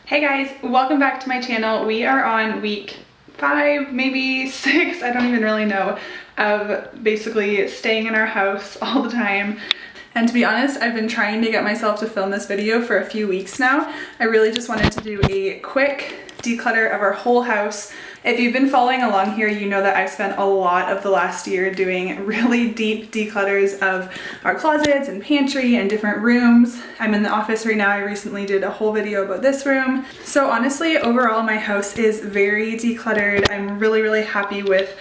Hey guys, welcome back to my channel. We are on week 5, maybe 6, I don't even really know, of basically staying in our house all the time. And to be honest, I've been trying to get myself to film this video for a few weeks now. I really just wanted to do a quick declutter of our whole house. If you've been following along here, you know that I've spent a lot of the last year doing really deep declutters of our closets and pantry and different rooms. I'm in the office right now. I recently did a whole video about this room. So honestly, overall, my house is very decluttered. I'm really happy with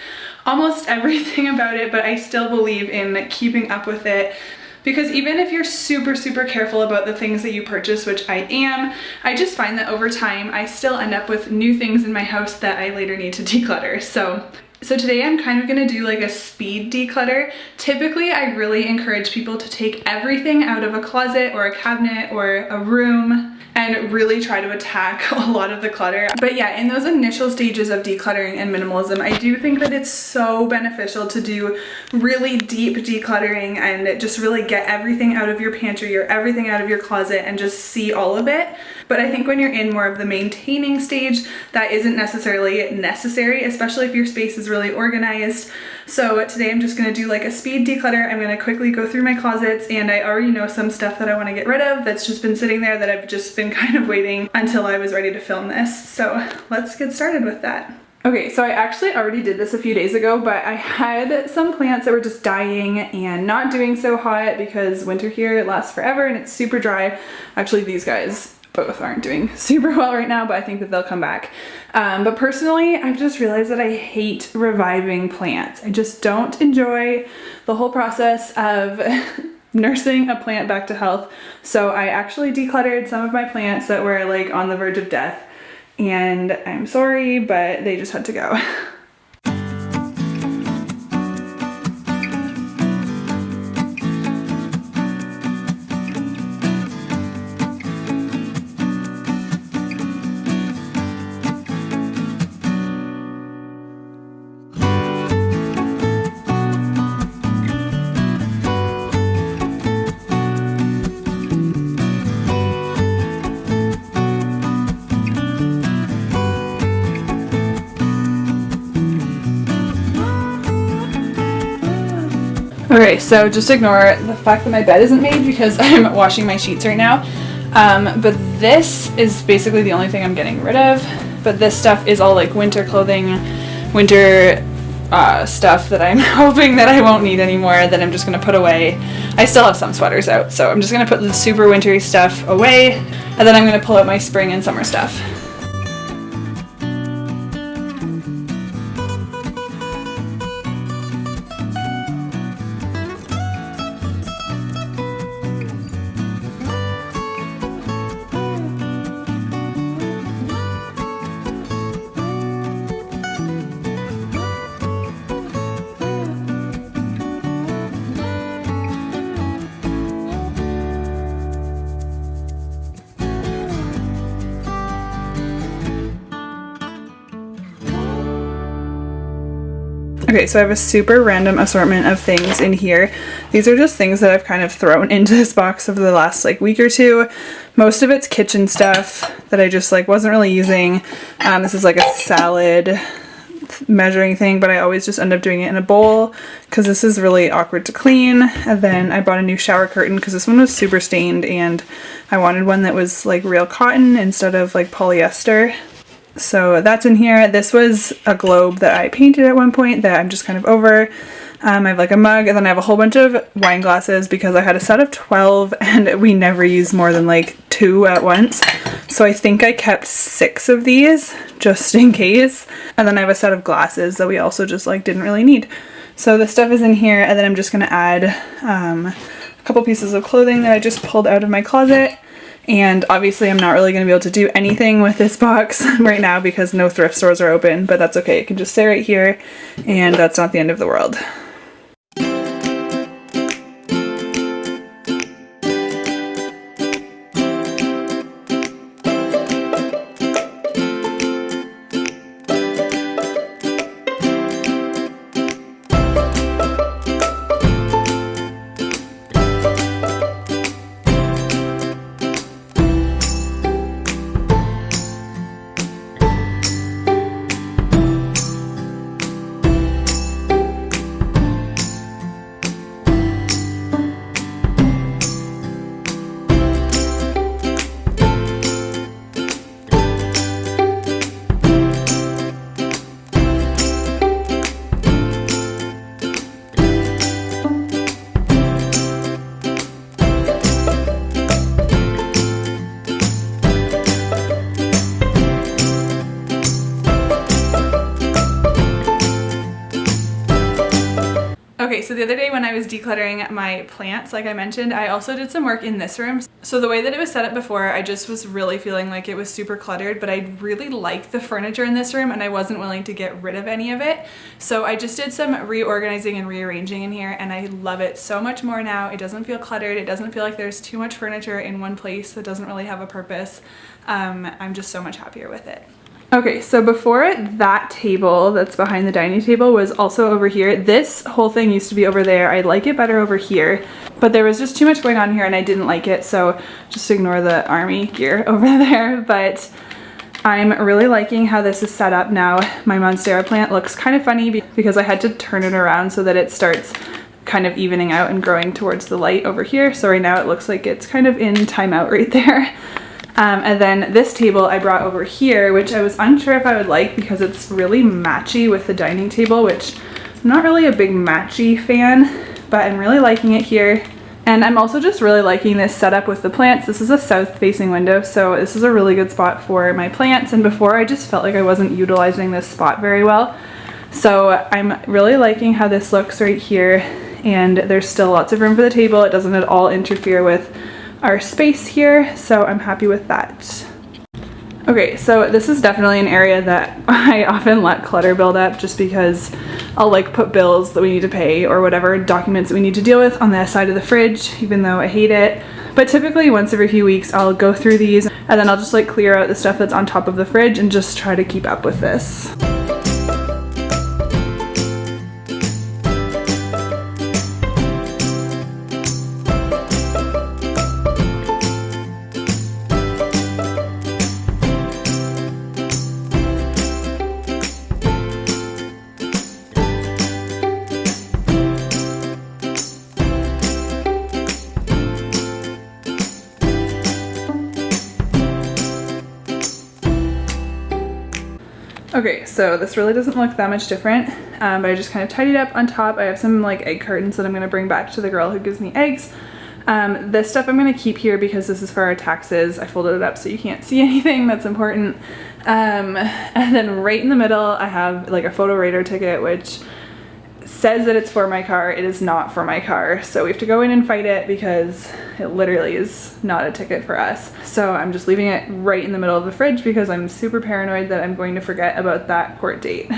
almost everything about it, but I still believe in keeping up with it. Because even if you're super careful about the things that you purchase, which I am, I just find that over time I still end up with new things in my house that I later need to declutter. So today I'm kind of gonna do like a speed declutter. Typically, I really encourage people to take everything out of a closet or a cabinet or a room and really try to attack a lot of the clutter. But yeah, in those initial stages of decluttering and minimalism, I do think that it's so beneficial to do really deep decluttering and just really get everything out of your pantry or everything out of your closet and just see all of it. But I think when you're in more of the maintaining stage, that isn't necessarily necessary, especially if your space is really organized. So today I'm just gonna do like a speed declutter. I'm gonna quickly go through my closets, and I already know some stuff that I wanna get rid of that's just been sitting there that I've just been kind of waiting until I was ready to film this. So let's get started with that. Okay, so I actually already did this a few days ago, but I had some plants that were just dying and not doing so hot because winter here lasts forever and it's super dry. Actually, these guys both aren't doing super well right now, but I think that they'll come back. But personally, I've just realized that I hate reviving plants. I just don't enjoy the whole process of nursing a plant back to health. So I actually decluttered some of my plants that were like on the verge of death, and I'm sorry, but they just had to go. Okay, so just ignore the fact that my bed isn't made because I'm washing my sheets right now. But this is basically the only thing I'm getting rid of. But this stuff is all like winter clothing, winter stuff that I'm hoping that I won't need anymore, that I'm just gonna put away. I still have some sweaters out, so I'm just gonna put the super wintry stuff away, and then I'm gonna pull out my spring and summer stuff. Okay, so I have a super random assortment of things in here. These are just things that I've kind of thrown into this box over the last like week or two. Most of it's kitchen stuff that I just like wasn't really using. This is like a salad measuring thing, but I always just end up doing it in a bowl because this is really awkward to clean. And then I bought a new shower curtain because this one was super stained and I wanted one that was like real cotton instead of like polyester. So that's in here. This was a globe that I painted at one point that I'm just kind of over. I have like a mug, and then I have a whole bunch of wine glasses because I had a set of 12 and we never used more than like 2 at once. So I think I kept 6 of these just in case. And then I have a set of glasses that we also just like didn't really need. So this stuff is in here, and then I'm just gonna add a couple pieces of clothing that I just pulled out of my closet. And obviously I'm not really going to be able to do anything with this box right now because no thrift stores are open, but that's okay. It can just stay right here, and that's not the end of the world. so the other day when I was decluttering my plants, like I mentioned, I also did some work in this room. So the way that it was set up before, I just was really feeling like it was super cluttered, but I really like the furniture in this room and I wasn't willing to get rid of any of it. So I just did some reorganizing and rearranging in here and I love it so much more now. It doesn't feel cluttered. It doesn't feel like there's too much furniture in one place that doesn't really have a purpose. I'm just so much happier with it. Okay, so before it, that table that's behind the dining table was also over here. This whole thing used to be over there. I like it better over here, but there was just too much going on here and I didn't like it, so just ignore the army gear over there. But I'm really liking how this is set up now. My Monstera plant looks kind of funny because I had to turn it around so that it starts kind of evening out and growing towards the light over here. So right now it looks like it's kind of in timeout right there. And then this table I brought over here, which I was unsure if I would like because it's really matchy with the dining table, which I'm not really a big matchy fan, but I'm really liking it here. And I'm also just really liking this setup with the plants. This is a south facing window, so this is a really good spot for my plants. And before I just felt like I wasn't utilizing this spot very well. So I'm really liking how this looks right here. And there's still lots of room for the table. It doesn't at all interfere with our space here, so I'm happy with that. Okay, so this is definitely an area that I often let clutter build up just because I'll like put bills that we need to pay or whatever documents that we need to deal with on the side of the fridge, even though I hate it. But typically once every few weeks I'll go through these and then I'll just like clear out the stuff that's on top of the fridge and just try to keep up with this. Okay, so this really doesn't look that much different, but I just kind of tidied up on top. I have some like egg cartons that I'm going to bring back to the girl who gives me eggs. This stuff I'm going to keep here because this is for our taxes. I folded it up so you can't see anything that's important. And then right in the middle I have like a photo radar ticket which says that it's for my car. It is not for my car, so we have to go in and fight it because it literally is not a ticket for us. So I'm just leaving it right in the middle of the fridge because I'm super paranoid that I'm going to forget about that court date.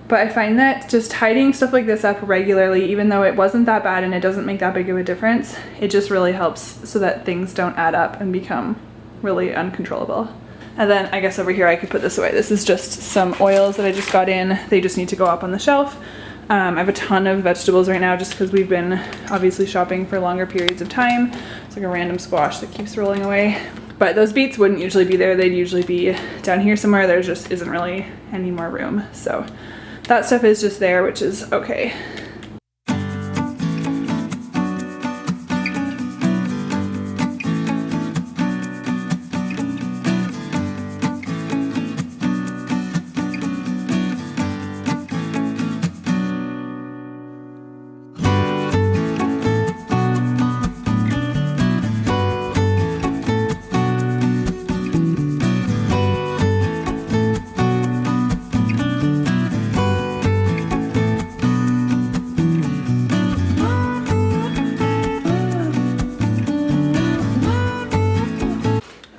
But I find that just tidying stuff like this up regularly, even though it wasn't that bad and it doesn't make that big of a difference, it just really helps so that things don't add up and become really uncontrollable. And then I guess over here I could put this away. This is just some oils that I just got in. They just need to go up on the shelf. I have a ton of vegetables right now just because we've been obviously shopping for longer periods of time. It's like a random squash that keeps rolling away. But those beets wouldn't usually be there. They'd usually be down here somewhere. There just isn't really any more room. So that stuff is just there, which is okay.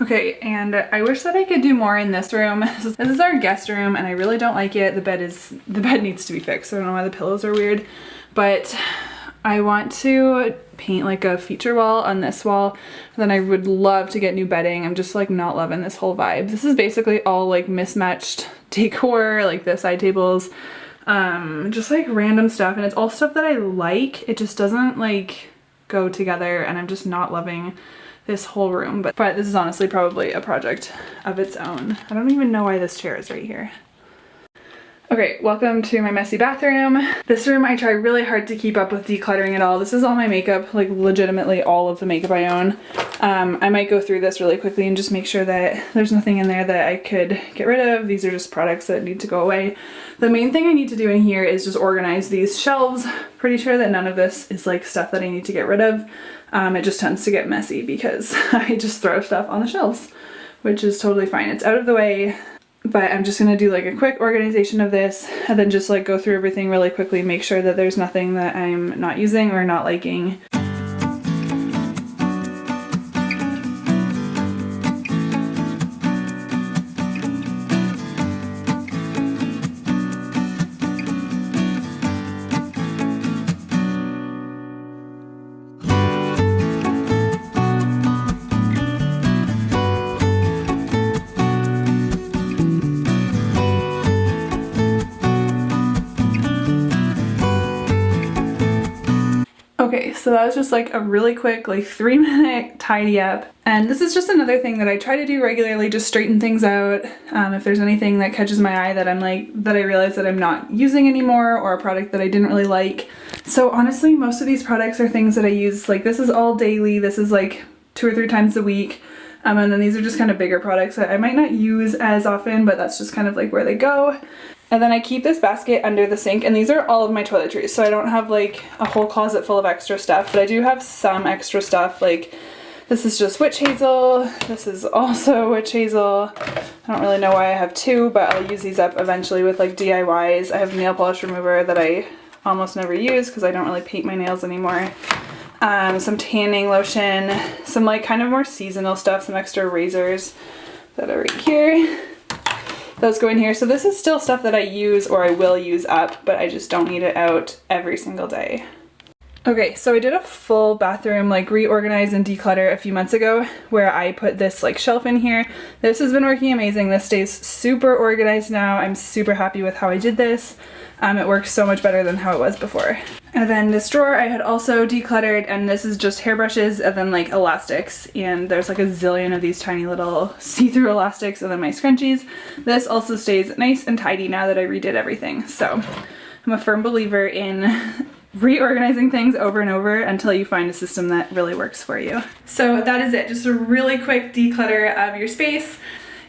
Okay, and I wish that I could do more in this room. This is our guest room and I really don't like it. The bed needs to be fixed. I don't know why the pillows are weird, but I want to paint like a feature wall on this wall. And then I would love to get new bedding. I'm just like not loving this whole vibe. This is basically all like mismatched decor, like the side tables, just like random stuff. And it's all stuff that I like. It just doesn't like go together and I'm just not loving this whole room, but this is honestly probably a project of its own. I don't even know why this chair is right here. Okay, welcome to my messy bathroom. This room I try really hard to keep up with decluttering it all. This is all my makeup, like legitimately all of the makeup I own. I might go through this really quickly and just make sure that there's nothing in there that I could get rid of. These are just products that need to go away. The main thing I need to do in here is just organize these shelves. Pretty sure that none of this is like stuff that I need to get rid of. It just tends to get messy because I just throw stuff on the shelves, which is totally fine. It's out of the way. but I'm just gonna do like a quick organization of this and then just like go through everything really quickly, make sure that there's nothing that I'm not using or not liking. Okay, so that was just like a really quick like 3-minute tidy up. And this is just another thing that I try to do regularly, just straighten things out. If there's anything that catches my eye that that I realize that I'm not using anymore, or a product that I didn't really like. So honestly, most of these products are things that I use, like this is all daily, this is like 2 or 3 times a week. And then these are just kind of bigger products that I might not use as often, but that's just kind of like where they go. And then I keep this basket under the sink, and these are all of my toiletries, so I don't have like a whole closet full of extra stuff, but I do have some extra stuff. Like this is just witch hazel, this is also witch hazel. I don't really know why I have 2, but I'll use these up eventually with like DIYs. I have nail polish remover that I almost never use because I don't really paint my nails anymore. Some tanning lotion, some like kind of more seasonal stuff, some extra razors that are right here. Those go in here. So this is still stuff that I use or I will use up, but I just don't need it out every single day. Okay, so I did a full bathroom like reorganize and declutter a few months ago where I put this like shelf in here. This has been working amazing. This stays super organized now. I'm super happy with how I did this. It works so much better than how it was before. And then this drawer I had also decluttered, and this is just hairbrushes and then like elastics, and there's like a zillion of these tiny little see-through elastics, and then my scrunchies. This also stays nice and tidy now that I redid everything. So I'm a firm believer in reorganizing things over and over until you find a system that really works for you. So that is it, just a really quick declutter of your space.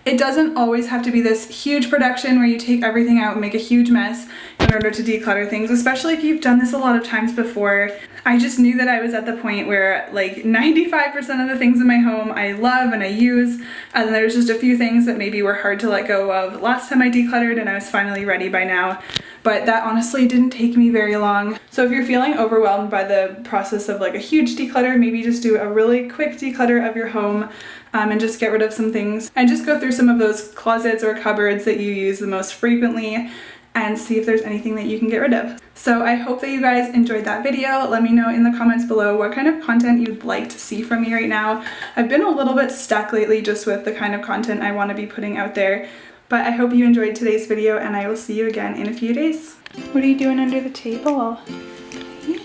It doesn't always have to be this huge production where you take everything out and make a huge mess in order to declutter things, especially if you've done this a lot of times before. I just knew that I was at the point where like 95% of the things in my home I love and I use, and there's just a few things that maybe were hard to let go of last time I decluttered, and I was finally ready by now. But that honestly didn't take me very long. So if you're feeling overwhelmed by the process of like a huge declutter, maybe just do a really quick declutter of your home. And just get rid of some things and just go through some of those closets or cupboards that you use the most frequently and see if there's anything that you can get rid of. So I hope that you guys enjoyed that video. Let me know in the comments below what kind of content you'd like to see from me right now. I've been a little bit stuck lately just with the kind of content I want to be putting out there, but I hope you enjoyed today's video, and I will see you again in a few days. What are you doing under the table? What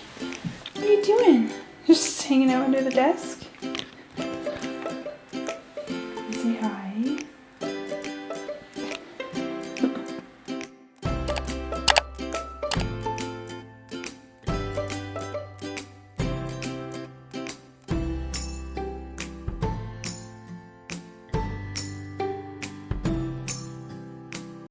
are you doing? Just hanging out under the desk?